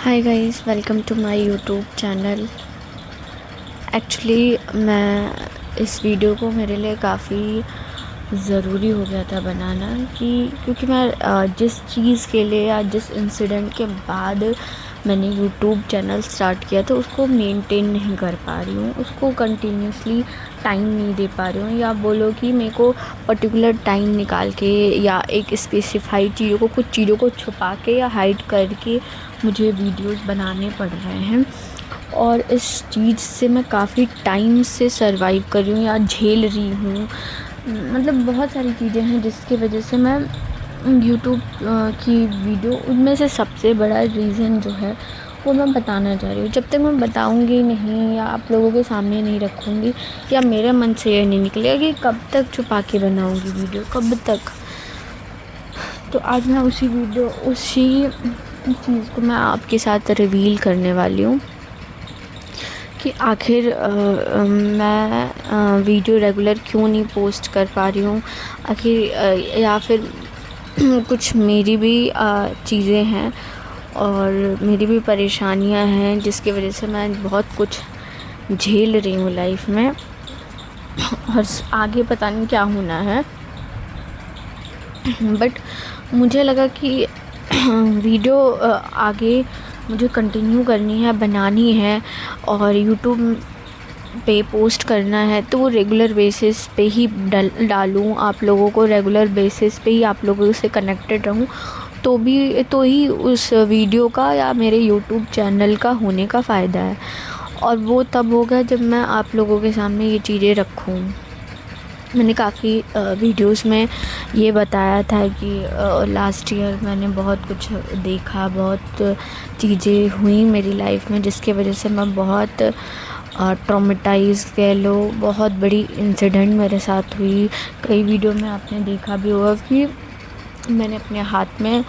Hi guys, welcome to my YouTube channel. Actually मैं इस video को मेरे लिए काफ़ी ज़रूरी हो गया था बनाना क्योंकि मैं जिस चीज़ के लिए या जिस इंसिडेंट के बाद मैंने यूट्यूब चैनल स्टार्ट किया था उसको मेंटेन नहीं कर पा रही हूँ, उसको कंटिन्यूसली टाइम नहीं दे पा रही हूँ, या बोलो कि मेरे को पर्टिकुलर टाइम निकाल के या एक स्पेसिफाइड चीज़ों को, कुछ चीज़ों को छुपा के या हाइड करके मुझे वीडियोस बनाने पड़ रहे हैं। और इस चीज़ से मैं काफ़ी टाइम से सर्वाइव कर रही हूँ या झेल रही हूँ। मतलब बहुत सारी चीज़ें हैं जिसकी वजह से मैं यूट्यूब की वीडियो, उनमें से सबसे बड़ा रीज़न जो है वो मैं बताना चाह रही हूँ। जब तक मैं बताऊँगी नहीं या आप लोगों के सामने नहीं रखूँगी या मेरे मन से ये नहीं निकलेगा कि कब तक छुपा के बनाऊँगी वीडियो, कब तक। तो आज मैं उसी चीज़ को मैं आपके साथ रिवील करने वाली हूँ कि आखिर मैं वीडियो रेगुलर क्यों नहीं पोस्ट कर पा रही हूँ। आखिर या फिर कुछ मेरी भी चीज़ें हैं और मेरी भी परेशानियाँ हैं जिसकी वजह से मैं बहुत कुछ झेल रही हूँ लाइफ में, और आगे पता नहीं क्या होना है। बट मुझे लगा कि वीडियो आगे मुझे कंटिन्यू करनी है, बनानी है और यूट्यूब पे पोस्ट करना है, तो वो रेगुलर बेसिस पे ही डालूँ, आप लोगों को रेगुलर बेसिस पे ही आप लोगों से कनेक्टेड रहूँ, तो ही उस वीडियो का या मेरे यूट्यूब चैनल का होने का फ़ायदा है। और वो तब होगा जब मैं आप लोगों के सामने ये चीज़ें रखूँ। मैंने काफ़ी वीडियोस में ये बताया था कि लास्ट ईयर मैंने बहुत कुछ देखा, बहुत चीज़ें हुई मेरी लाइफ में जिसके वजह से मैं बहुत ट्रॉमेटाइज़ कह लो, बहुत बड़ी इंसिडेंट मेरे साथ हुई। कई वीडियो में आपने देखा भी होगा कि मैंने अपने हाथ में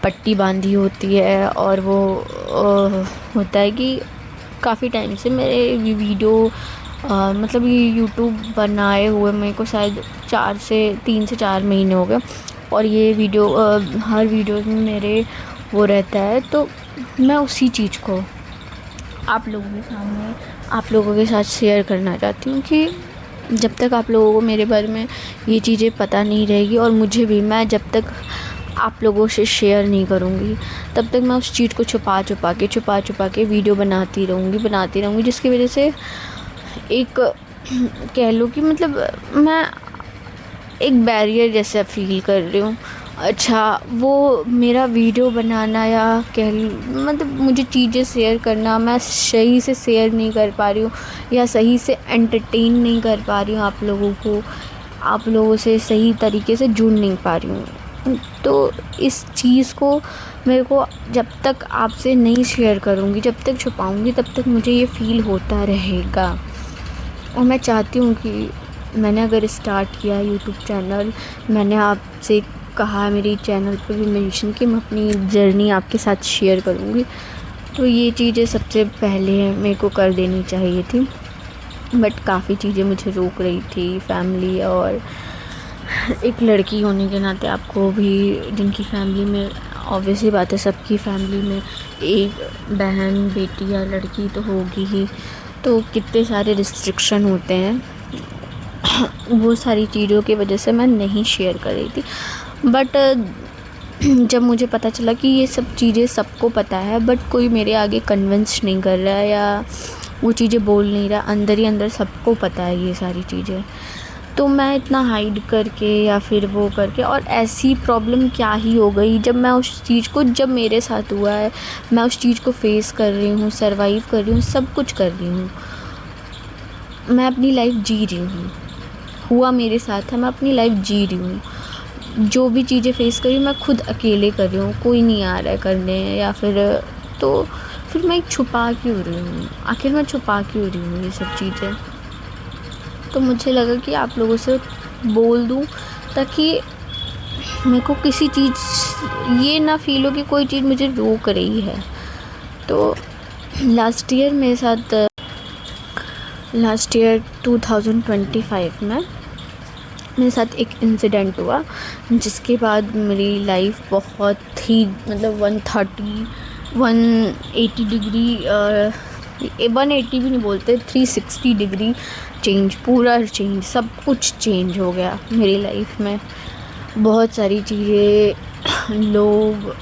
पट्टी बांधी होती है, और वो होता है कि काफ़ी टाइम से मेरे वीडियो मतलब ये यूट्यूब बनाए हुए मेरे को शायद 3 से 4 महीने हो गए, और ये वीडियो हर वीडियो में मेरे वो रहता है। तो मैं उसी चीज़ को आप लोगों के सामने, आप लोगों के साथ शेयर करना चाहती हूँ कि जब तक आप लोगों को मेरे बारे में ये चीज़ें पता नहीं रहेगी, और मुझे भी, मैं जब तक आप लोगों से शेयर नहीं करूँगी तब तक मैं उस चीज़ को छुपा के वीडियो बनाती रहूँगी, जिसकी वजह से एक कह लो कि मतलब मैं एक बैरियर जैसा फ़ील कर रही हूँ। अच्छा, वो मेरा वीडियो बनाना या मतलब मुझे चीज़ें शेयर करना, मैं सही से शेयर नहीं कर पा रही हूँ या सही से एंटरटेन नहीं कर पा रही हूँ आप लोगों को, आप लोगों से सही तरीके से जुड़ नहीं पा रही हूँ। तो इस चीज़ को मेरे को जब तक आपसे नहीं शेयर करूँगी, जब तक छुपाऊँगी, तब तक मुझे ये फ़ील होता रहेगा। और मैं चाहती हूँ कि मैंने अगर स्टार्ट किया यूट्यूब चैनल, मैंने आपसे कहा मेरे चैनल पे भी मेंशन कि मैं अपनी जर्नी आपके साथ शेयर करूँगी, तो ये चीज़ें सबसे पहले मेरे को कर देनी चाहिए थी। बट काफ़ी चीज़ें मुझे रोक रही थी, फैमिली, और एक लड़की होने के नाते आपको भी, जिनकी फैमिली में ऑब्वियसली बात है, सबकी फैमिली में एक बहन, बेटी या लड़की तो होगी ही, तो कितने सारे रिस्ट्रिक्शन होते हैं। वो सारी चीज़ों की वजह से मैं नहीं शेयर कर रही थी। बट जब मुझे पता चला कि ये सब चीज़ें सबको पता है, बट कोई मेरे आगे कन्विंस नहीं कर रहा है या वो चीज़ें बोल नहीं रहा, अंदर ही अंदर सबको पता है ये सारी चीज़ें, तो मैं इतना हाइड करके या फिर वो करके, और ऐसी प्रॉब्लम क्या ही हो गई जब मैं उस चीज़ को, जब मेरे साथ हुआ है, मैं उस चीज़ को फेस कर रही हूँ, सर्वाइव कर रही हूँ, सब कुछ कर रही हूँ, मैं अपनी लाइफ जी रही हूँ, हुआ मेरे साथ है, मैं अपनी लाइफ जी रही हूँ। जो भी चीज़ें फेस करी मैं खुद अकेले कर रही हूँ, कोई नहीं आ रहा है करने, या फिर मैं छुपा क्यों रही हूँ, आखिर मैं छुपा क्यों रही हूँ ये सब चीज़ें। तो मुझे लगा कि आप लोगों से बोल दूँ ताकि मेरे को किसी चीज़ ये ना फ़ील हो कि कोई चीज़ मुझे रोक रही है। तो लास्ट ईयर 2025 में मेरे साथ एक इंसिडेंट हुआ जिसके बाद मेरी लाइफ बहुत ही मतलब 130 180 डिग्री 180 भी नहीं बोलते, 360 डिग्री चेंज, पूरा चेंज, सब कुछ चेंज हो गया मेरी लाइफ में। बहुत सारी चीज़ें, लोग,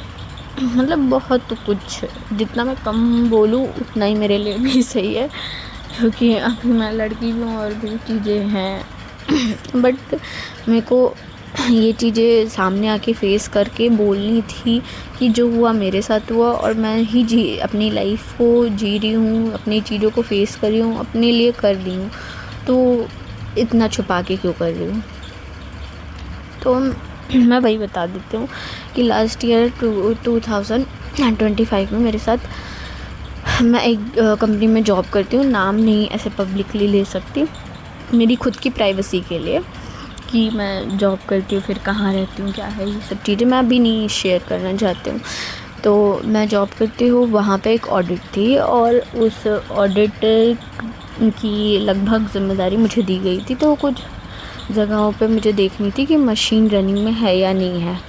मतलब बहुत कुछ। जितना मैं कम बोलूँ उतना ही मेरे लिए भी सही है, क्योंकि अभी मैं लड़की भी हूँ और भी चीज़ें हैं। बट मेरे को ये चीज़ें सामने आके फेस करके बोलनी थी कि जो हुआ मेरे साथ हुआ, और मैं ही अपनी लाइफ को जी रही हूँ, अपनी चीज़ों को फेस कर रही हूँ, अपने लिए कर रही हूँ, तो इतना छुपा के क्यों कर रही हूँ। तो मैं वही बता देती हूँ कि लास्ट ईयर 2025 में मेरे साथ, मैं एक कंपनी में जॉब करती हूँ, नाम नहीं ऐसे पब्लिकली ले सकती, मेरी खुद की प्राइवेसी के लिए, कि मैं जॉब करती हूँ, फिर कहाँ रहती हूँ, क्या है, ये सब चीज़ें मैं अभी नहीं शेयर करना चाहती हूँ। तो मैं जॉब करती हूँ, वहाँ पे एक ऑडिट थी, और उस ऑडिट की लगभग ज़िम्मेदारी मुझे दी गई थी। तो कुछ जगहों पे मुझे देखनी थी कि मशीन रनिंग में है या नहीं है।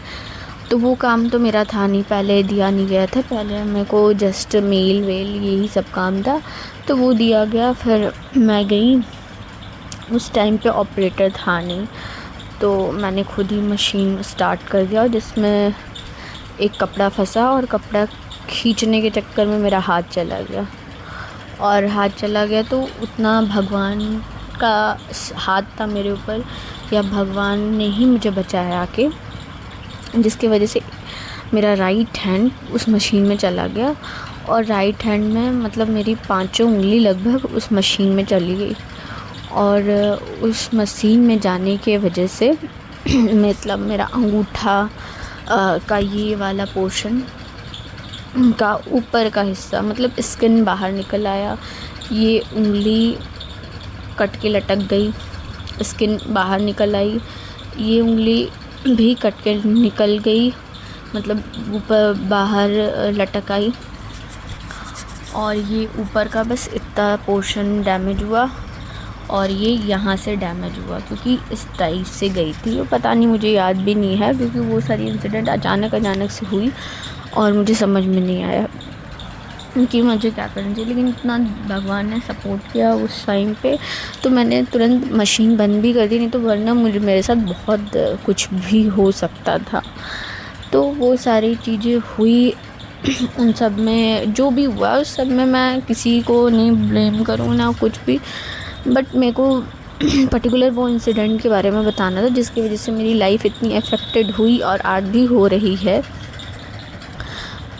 तो वो काम तो मेरा था नहीं, पहले दिया नहीं गया था, पहले मेरे को जस्ट मेल वेल यही सब काम था, तो वो दिया गया। फिर मैं गई, उस टाइम पे ऑपरेटर था नहीं, तो मैंने खुद ही मशीन स्टार्ट कर दिया, जिसमें एक कपड़ा फंसा, और कपड़ा खींचने के चक्कर में मेरा हाथ चला गया। और हाथ चला गया तो उतना भगवान का हाथ था मेरे ऊपर, या भगवान ने ही मुझे बचाया आके, जिसकी वजह से मेरा राइट हैंड उस मशीन में चला गया, और राइट हैंड में मतलब मेरी पांचों उंगली लगभग उस मशीन में चली गई। और उस मशीन में जाने के वजह से मतलब मेरा अंगूठा का ये वाला पोर्शन का ऊपर का हिस्सा, मतलब स्किन बाहर निकल आया, ये उंगली कट के लटक गई, स्किन बाहर निकल आई, ये उंगली भी कट के निकल गई, मतलब ऊपर बाहर लटक आई, और ये ऊपर का बस इतना पोर्शन डैमेज हुआ, और ये यहाँ से डैमेज हुआ, क्योंकि इस टाइप से गई थी। वो पता नहीं, मुझे याद भी नहीं है, क्योंकि वो सारी इंसिडेंट अचानक से हुई और मुझे समझ में नहीं आया कि मुझे क्या करना चाहिए। लेकिन इतना भगवान ने सपोर्ट किया उस टाइम पे, तो मैंने तुरंत मशीन बंद भी कर दी, नहीं तो वरना मेरे साथ बहुत कुछ भी हो सकता था। तो वो सारी चीज़ें हुई। उन सब में जो भी हुआ, उस सब में मैं किसी को नहीं ब्लेम करूँ ना कुछ भी, बट मेरे को पर्टिकुलर वो इंसिडेंट के बारे में बताना था, जिसकी वजह से मेरी लाइफ इतनी अफेक्टेड हुई और आज भी हो रही है।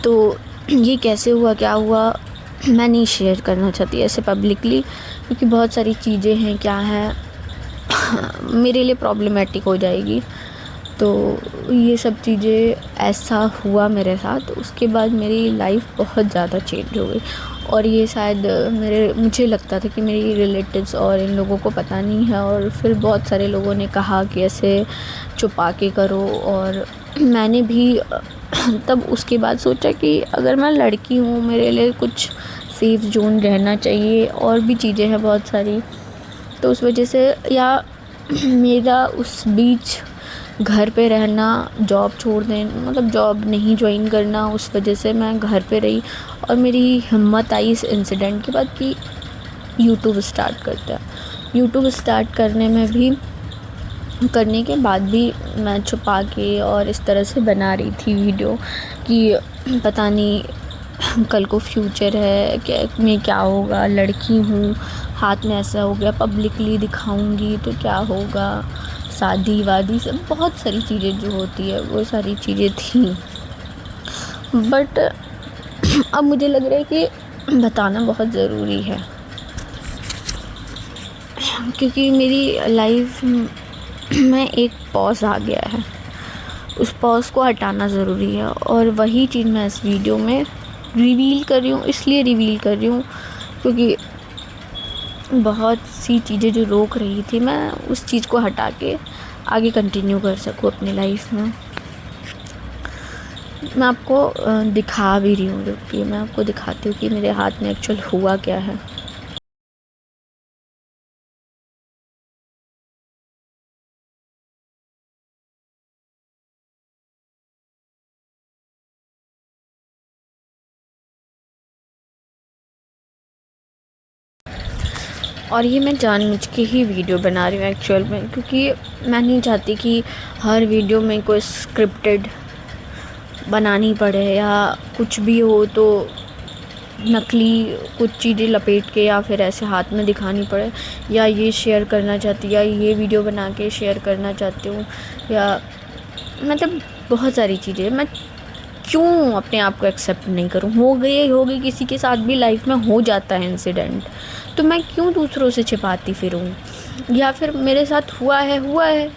तो ये कैसे हुआ, क्या हुआ, मैं नहीं शेयर करना चाहती ऐसे पब्लिकली, क्योंकि बहुत सारी चीज़ें हैं, क्या है, मेरे लिए प्रॉब्लमेटिक हो जाएगी। तो ये सब चीज़ें ऐसा हुआ मेरे साथ, उसके बाद मेरी लाइफ बहुत ज़्यादा चेंज हो गई। और ये शायद मुझे लगता था कि मेरी रिलेटिव्स और इन लोगों को पता नहीं है, और फिर बहुत सारे लोगों ने कहा कि ऐसे छुपा के करो। और मैंने भी तब उसके बाद सोचा कि अगर मैं लड़की हूँ, मेरे लिए कुछ सेफ़ जोन रहना चाहिए, और भी चीज़ें हैं बहुत सारी। तो उस वजह से, या मेरा उस बीच घर पे रहना, जॉब छोड़ देना, मतलब जॉब नहीं ज्वाइन करना, उस वजह से मैं घर पे रही। और मेरी हिम्मत आई इस इंसिडेंट के बाद कि यूट्यूब स्टार्ट करते हैं। यूट्यूब स्टार्ट करने के बाद भी मैं छुपा के और इस तरह से बना रही थी वीडियो कि पता नहीं कल को फ्यूचर है क्या होगा, लड़की हूँ, हाथ में ऐसा हो गया, पब्लिकली दिखाऊंगी तो क्या होगा, शादी वादी सब बहुत सारी चीज़ें जो होती है वो सारी चीज़ें थी। बट अब मुझे लग रहा है कि बताना बहुत ज़रूरी है, क्योंकि मेरी लाइफ में एक पॉज आ गया है, उस पॉज को हटाना ज़रूरी है। और वही चीज़ मैं इस वीडियो में रिवील कर रही हूँ, इसलिए रिवील कर रही हूँ क्योंकि बहुत सी चीज़ें जो रोक रही थी, मैं उस चीज़ को हटा के आगे कंटिन्यू कर सकूँ अपनी लाइफ में। मैं आपको दिखा भी रही हूँ, क्योंकि मैं आपको दिखाती हूँ कि मेरे हाथ में एक्चुअल हुआ क्या है। और ये मैं जानबूझ के ही वीडियो बना रही हूँ एक्चुअल में, क्योंकि मैं नहीं चाहती कि हर वीडियो में कोई स्क्रिप्टेड बनानी पड़े या कुछ भी हो तो नकली कुछ चीज़ें लपेट के या फिर ऐसे हाथ में दिखानी पड़े, या ये शेयर करना चाहती या ये वीडियो बना के शेयर करना चाहती हूँ, या मतलब बहुत सारी चीज़ें। मैं क्यों अपने आप को एक्सेप्ट नहीं करूँ? हो गई किसी के साथ भी लाइफ में हो जाता है इंसिडेंट, तो मैं क्यों दूसरों से छिपाती फिरूँ? या फिर मेरे साथ हुआ है,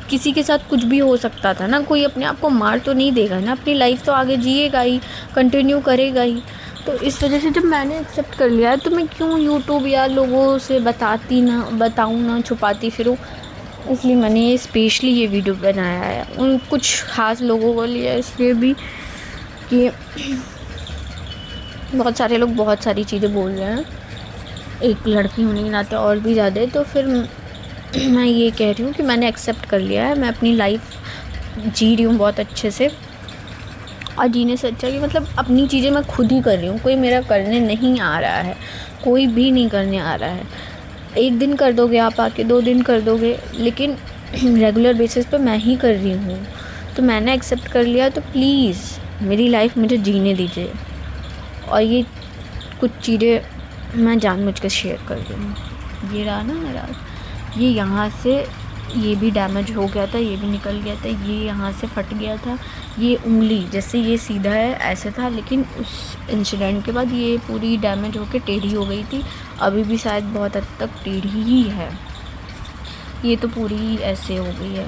किसी के साथ कुछ भी हो सकता था ना, कोई अपने आप को मार तो नहीं देगा ना, अपनी लाइफ तो आगे जिएगा ही, कंटिन्यू करेगा ही। तो इस वजह से जब मैंने एक्सेप्ट कर लिया है तो मैं क्यों यूट्यूब या लोगों से बताऊँ ना, छुपाती फिरूँ। इसलिए मैंने ये स्पेशली ये वीडियो बनाया है उन कुछ ख़ास लोगों को लिए, इसलिए भी कि बहुत सारे लोग बहुत सारी चीज़ें बोल रहे हैं एक लड़की होने के नाते, और भी ज़्यादा। तो फिर मैं ये कह रही हूँ कि मैंने एक्सेप्ट कर लिया है, मैं अपनी लाइफ जी रही हूँ बहुत अच्छे से, और जीने से अच्छा कि मतलब अपनी चीज़ें मैं खुद ही कर रही हूँ, कोई मेरा करने नहीं आ रहा है, कोई भी नहीं करने आ रहा है। एक दिन कर दोगे आप आके, 2 दिन कर दोगे, लेकिन रेगुलर बेसिस पे मैं ही कर रही हूँ। तो मैंने एक्सेप्ट कर लिया, तो प्लीज़ मेरी लाइफ मुझे जीने दीजिए। और ये कुछ चीज़ें मैं जानबूझ के शेयर कर रही हूँ। ये रहा ना मेरा, ये यहाँ से ये भी डैमेज हो गया था, ये भी निकल गया था, ये यहाँ से फट गया था, ये उंगली जैसे ये सीधा है ऐसे था, लेकिन उस इंसिडेंट के बाद ये पूरी डैमेज होकर टेढ़ी हो गई थी। अभी भी शायद बहुत हद तक टेढ़ी ही है, ये तो पूरी ऐसे हो गई है।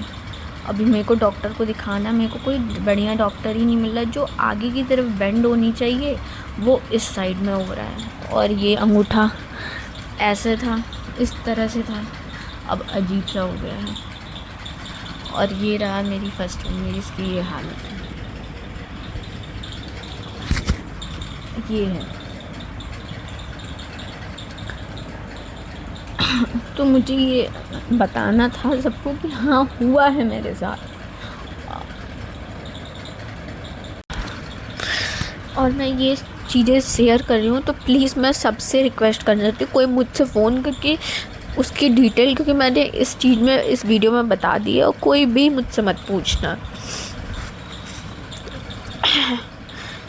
अभी मेरे को डॉक्टर को दिखाना, मेरे को कोई बढ़िया डॉक्टर ही नहीं मिल रहा। जो आगे की तरफ बेंड होनी चाहिए वो इस साइड में हो रहा है, और ये अंगूठा ऐसे था, इस तरह से था, अब अजीब सा हो गया है। और ये रहा मेरी फर्स्ट फिंगर, इसकी ये हालत है, ये है। तो मुझे ये बताना था सबको कि हाँ हुआ है मेरे साथ, और मैं ये चीज़ें शेयर कर रही हूँ। तो प्लीज़ मैं सबसे रिक्वेस्ट करना चाहती हूँ, कोई मुझसे फ़ोन करके उसकी डिटेल, क्योंकि मैंने इस चीज़ में इस वीडियो में बता दी है, और कोई भी मुझसे मत पूछना,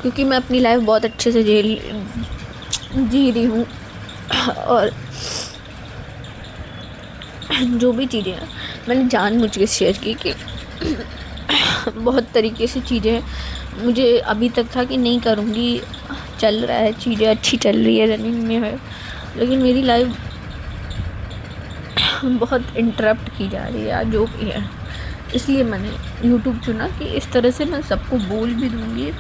क्योंकि मैं अपनी लाइफ बहुत अच्छे से जी रही हूँ। और जो भी चीज़ें हैं मैंने जानबूझ के शेयर की, कि बहुत तरीके से चीज़ें मुझे अभी तक था कि नहीं करूँगी, चल रहा है, चीज़ें अच्छी चल रही है, रनिंग में है, लेकिन मेरी लाइफ बहुत इंटरप्ट की जा रही है जो भी है। इसलिए मैंने यूट्यूब चुना कि इस तरह से मैं सबको बोल भी दूँगी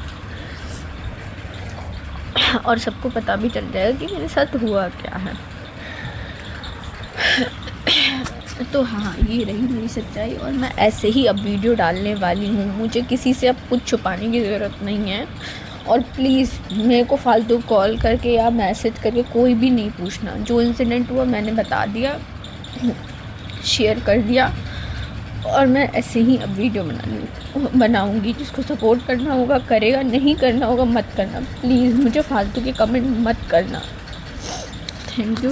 और सबको पता भी चल जाएगा कि मेरे साथ हुआ क्या है। तो हाँ, ये रही मेरी सच्चाई, और मैं ऐसे ही अब वीडियो डालने वाली हूँ। मुझे किसी से अब कुछ छुपाने की ज़रूरत नहीं है, और प्लीज़ मेरे को फालतू कॉल करके या मैसेज करके कोई भी नहीं पूछना। जो इंसिडेंट हुआ मैंने बता दिया, शेयर कर दिया, और मैं ऐसे ही अब वीडियो बनाऊँगी। जिसको सपोर्ट करना होगा करेगा, नहीं करना होगा मत करना। प्लीज़ मुझे फालतू के कमेंट मत करना। Thank you.